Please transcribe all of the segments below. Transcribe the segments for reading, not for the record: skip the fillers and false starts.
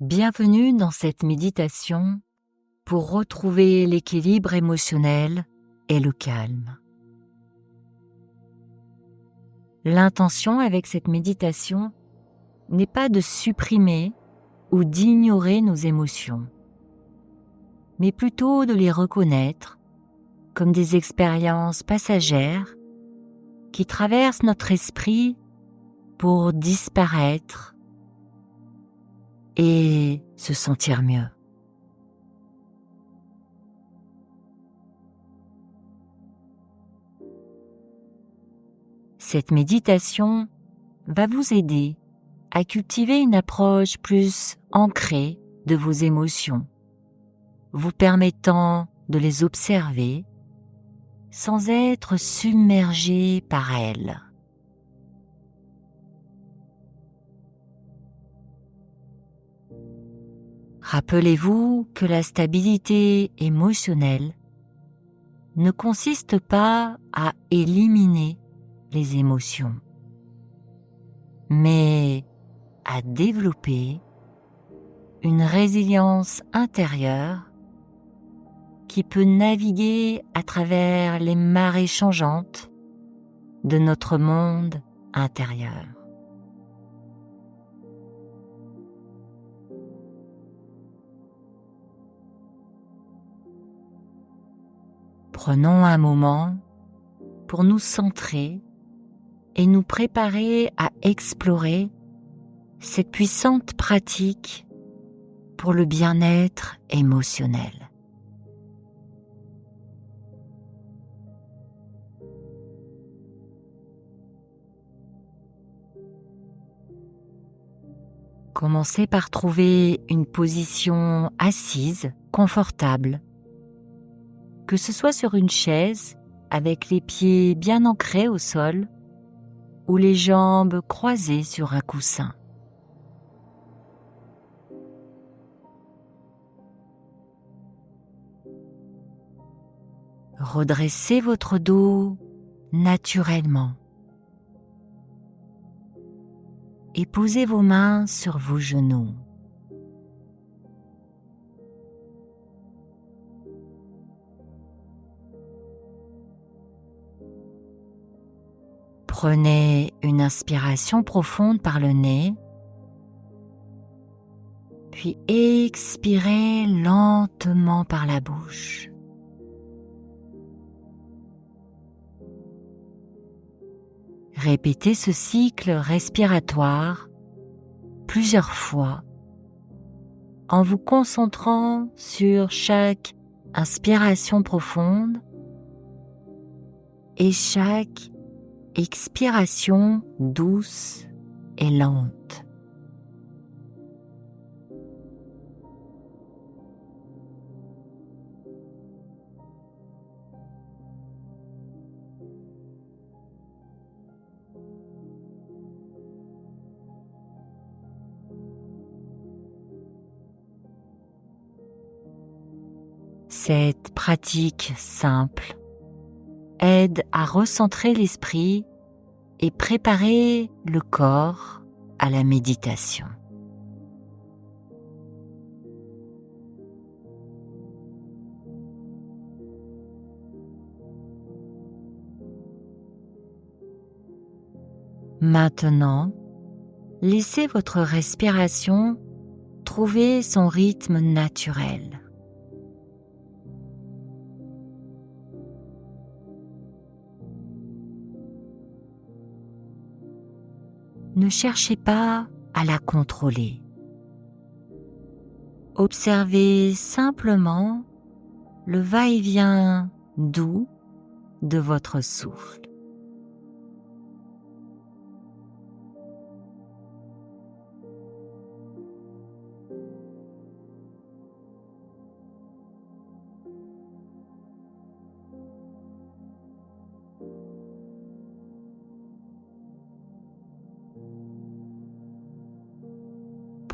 Bienvenue dans cette méditation pour retrouver l'équilibre émotionnel et le calme. L'intention avec cette méditation n'est pas de supprimer ou d'ignorer nos émotions, mais plutôt de les reconnaître comme des expériences passagères qui traversent notre esprit pour disparaître et se sentir mieux. Cette méditation va vous aider à cultiver une approche plus ancrée de vos émotions, vous permettant de les observer sans être submergé par elles. Rappelez-vous que la stabilité émotionnelle ne consiste pas à éliminer les émotions, mais à développer une résilience intérieure qui peut naviguer à travers les marées changeantes de notre monde intérieur. Prenons un moment pour nous centrer et nous préparer à explorer cette puissante pratique pour le bien-être émotionnel. Commencez par trouver une position assise, confortable, que ce soit sur une chaise avec les pieds bien ancrés au sol ou les jambes croisées sur un coussin. Redressez votre dos naturellement et posez vos mains sur vos genoux. Prenez une inspiration profonde par le nez, puis expirez lentement par la bouche. Répétez ce cycle respiratoire plusieurs fois en vous concentrant sur chaque inspiration profonde et chaque expiration douce et lente. Cette pratique simple aide à recentrer l'esprit et préparer le corps à la méditation. Maintenant, laissez votre respiration trouver son rythme naturel. Ne cherchez pas à la contrôler. Observez simplement le va-et-vient doux de votre souffle.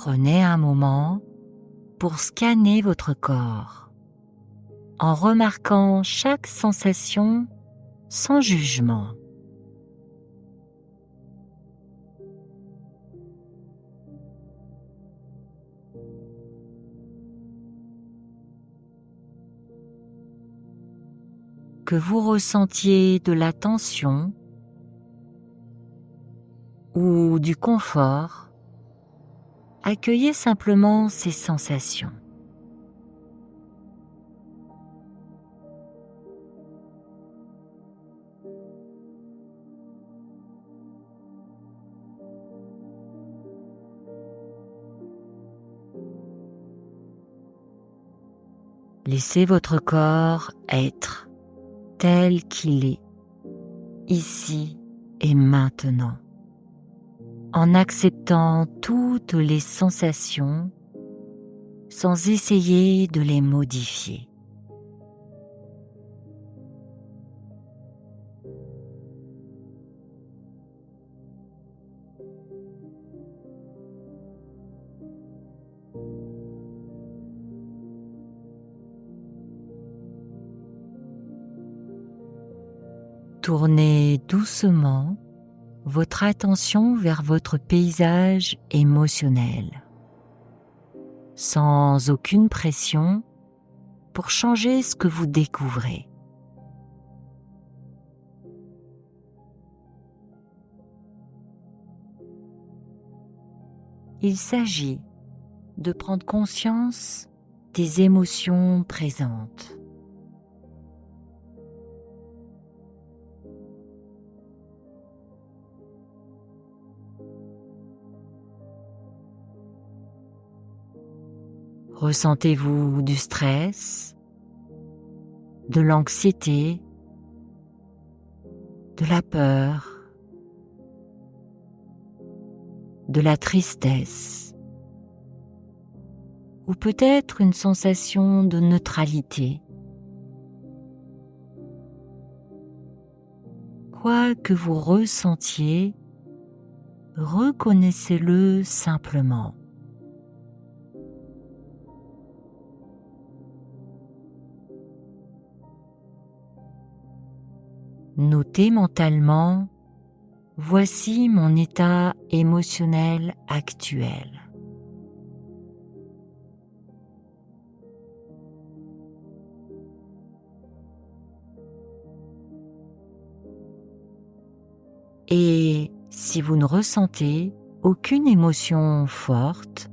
Prenez un moment pour scanner votre corps, en remarquant chaque sensation sans jugement. Que vous ressentiez de la tension ou du confort, accueillez simplement ces sensations. Laissez votre corps être tel qu'il est, ici et maintenant, en acceptant toutes les sensations sans essayer de les modifier. Tournez doucement votre attention vers votre paysage émotionnel, sans aucune pression pour changer ce que vous découvrez. Il s'agit de prendre conscience des émotions présentes. Ressentez-vous du stress, de l'anxiété, de la peur, de la tristesse, ou peut-être une sensation de neutralité? Quoi que vous ressentiez, reconnaissez-le simplement. Notez mentalement, voici mon état émotionnel actuel. Et si vous ne ressentez aucune émotion forte,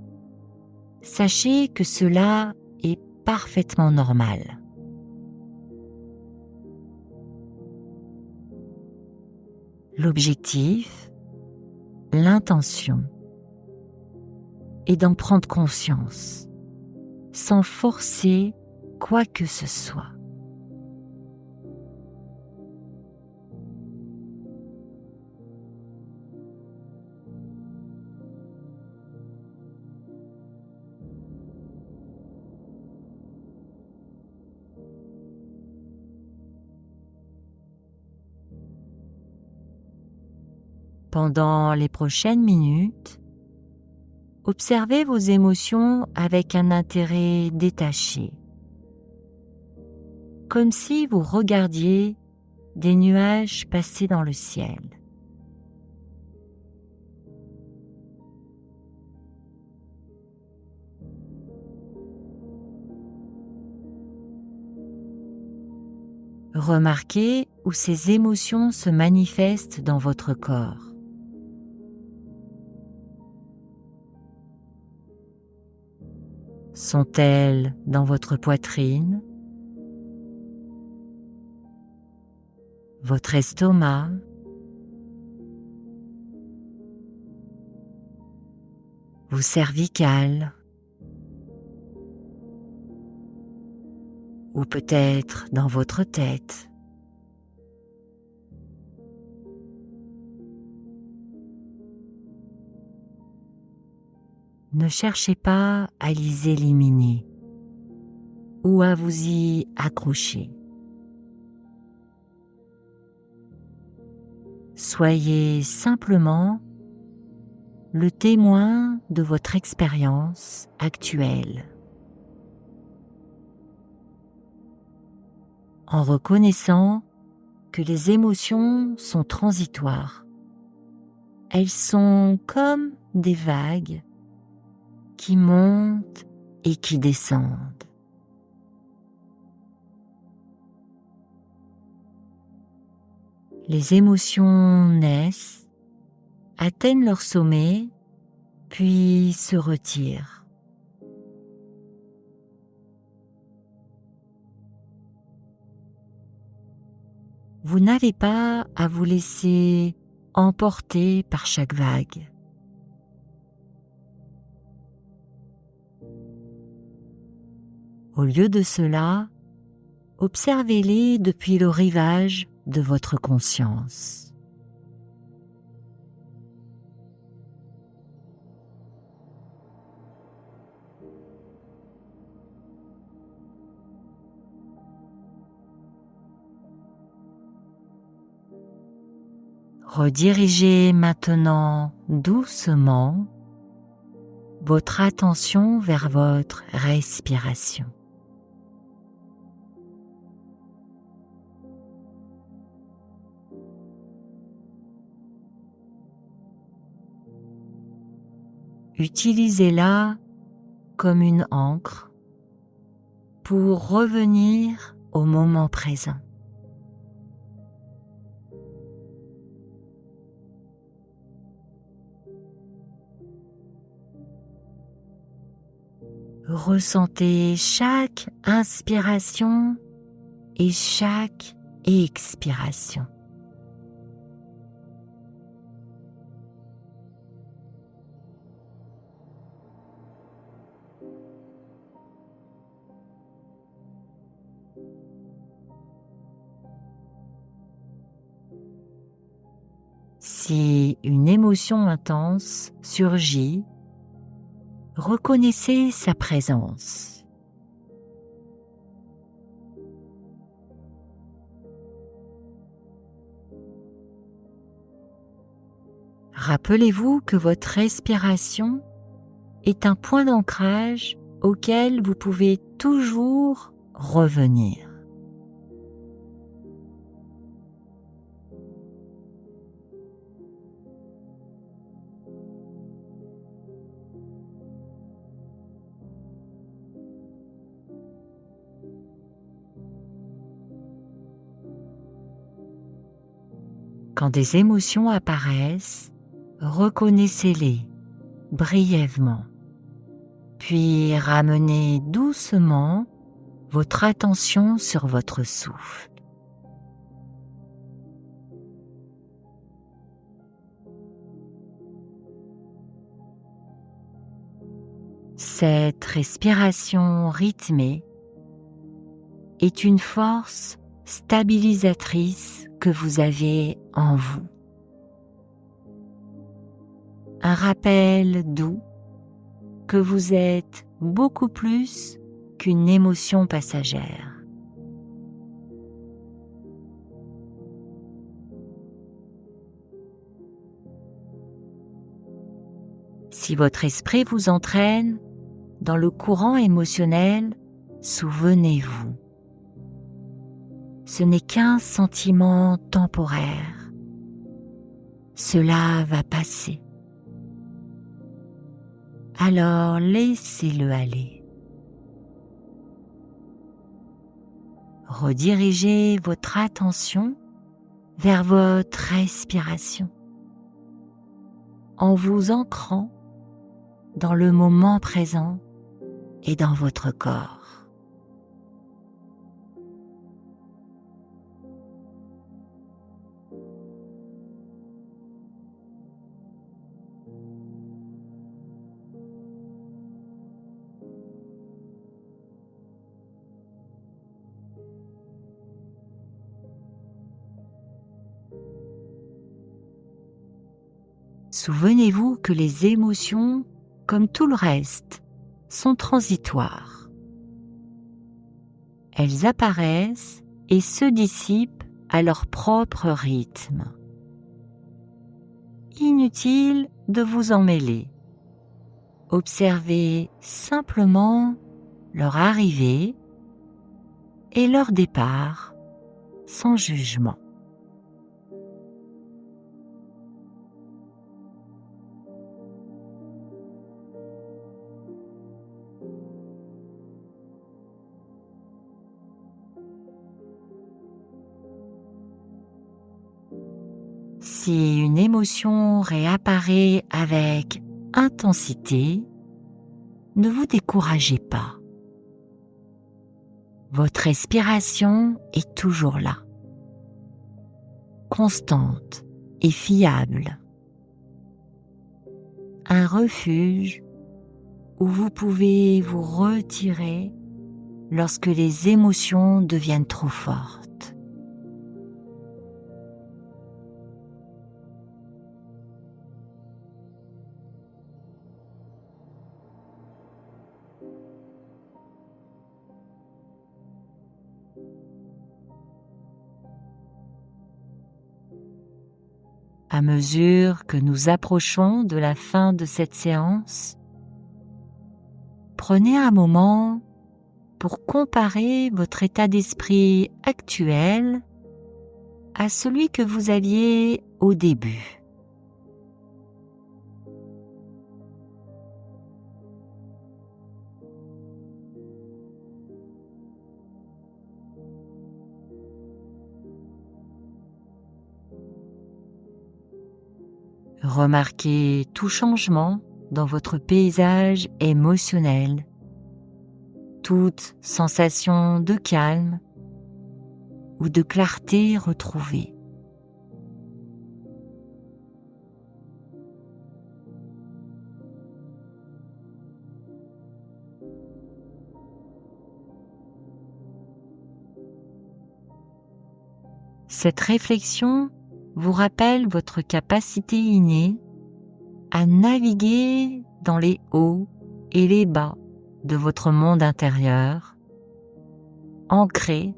sachez que cela est parfaitement normal. L'objectif, l'intention, est d'en prendre conscience, sans forcer quoi que ce soit. Pendant les prochaines minutes, observez vos émotions avec un intérêt détaché, comme si vous regardiez des nuages passer dans le ciel. Remarquez où ces émotions se manifestent dans votre corps. Sont-elles dans votre poitrine, votre estomac, vos cervicales, ou peut-être dans votre tête? Ne cherchez pas à les éliminer ou à vous y accrocher. Soyez simplement le témoin de votre expérience actuelle, en reconnaissant que les émotions sont transitoires. Elles sont comme des vagues qui montent et qui descendent. Les émotions naissent, atteignent leur sommet, puis se retirent. Vous n'avez pas à vous laisser emporter par chaque vague. Au lieu de cela, observez-les depuis le rivage de votre conscience. Redirigez maintenant doucement votre attention vers votre respiration. Utilisez-la comme une ancre pour revenir au moment présent. Ressentez chaque inspiration et chaque expiration. Si une émotion intense surgit, reconnaissez sa présence. Rappelez-vous que votre respiration est un point d'ancrage auquel vous pouvez toujours revenir. Quand des émotions apparaissent, reconnaissez-les brièvement, puis ramenez doucement votre attention sur votre souffle. Cette respiration rythmée est une force stabilisatrice que vous avez en vous. Un rappel doux que vous êtes beaucoup plus qu'une émotion passagère. Si votre esprit vous entraîne dans le courant émotionnel, souvenez-vous, ce n'est qu'un sentiment temporaire. Cela va passer. Alors laissez-le aller. Redirigez votre attention vers votre respiration en vous ancrant dans le moment présent et dans votre corps. Souvenez-vous que les émotions, comme tout le reste, sont transitoires. Elles apparaissent et se dissipent à leur propre rythme. Inutile de vous en mêler. Observez simplement leur arrivée et leur départ sans jugement. Si une émotion réapparaît avec intensité, ne vous découragez pas. Votre respiration est toujours là, constante et fiable. Un refuge où vous pouvez vous retirer lorsque les émotions deviennent trop fortes. À mesure que nous approchons de la fin de cette séance, prenez un moment pour comparer votre état d'esprit actuel à celui que vous aviez au début. Remarquez tout changement dans votre paysage émotionnel, toute sensation de calme ou de clarté retrouvée. Cette réflexion vous rappelle votre capacité innée à naviguer dans les hauts et les bas de votre monde intérieur, ancré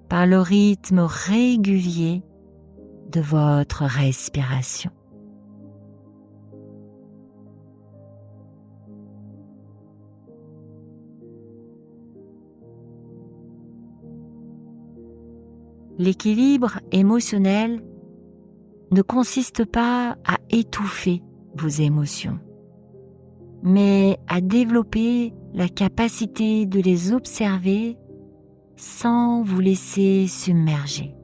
par le rythme régulier de votre respiration. L'équilibre émotionnel ne consiste pas à étouffer vos émotions, mais à développer la capacité de les observer sans vous laisser submerger.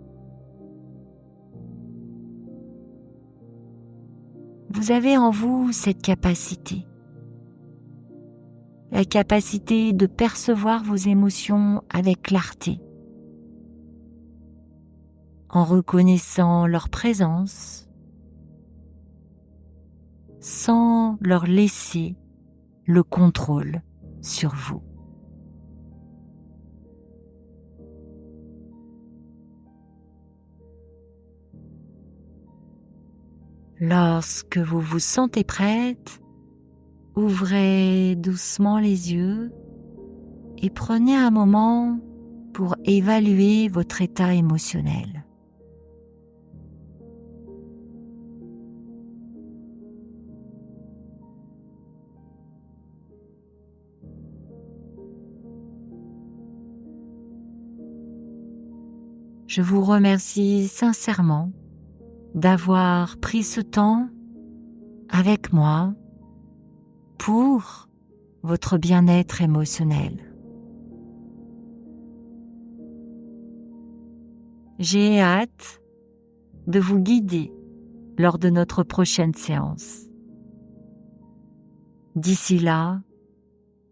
Vous avez en vous cette capacité, la capacité de percevoir vos émotions avec clarté, en reconnaissant leur présence, sans leur laisser le contrôle sur vous. Lorsque vous vous sentez prête, ouvrez doucement les yeux et prenez un moment pour évaluer votre état émotionnel. Je vous remercie sincèrement d'avoir pris ce temps avec moi pour votre bien-être émotionnel. J'ai hâte de vous guider lors de notre prochaine séance. D'ici là,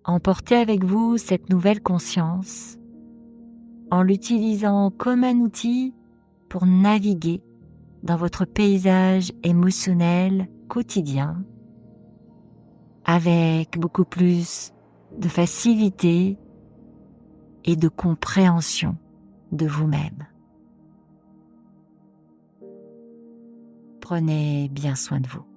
emportez avec vous cette nouvelle conscience en l'utilisant comme un outil pour naviguer dans votre paysage émotionnel quotidien avec beaucoup plus de facilité et de compréhension de vous-même. Prenez bien soin de vous.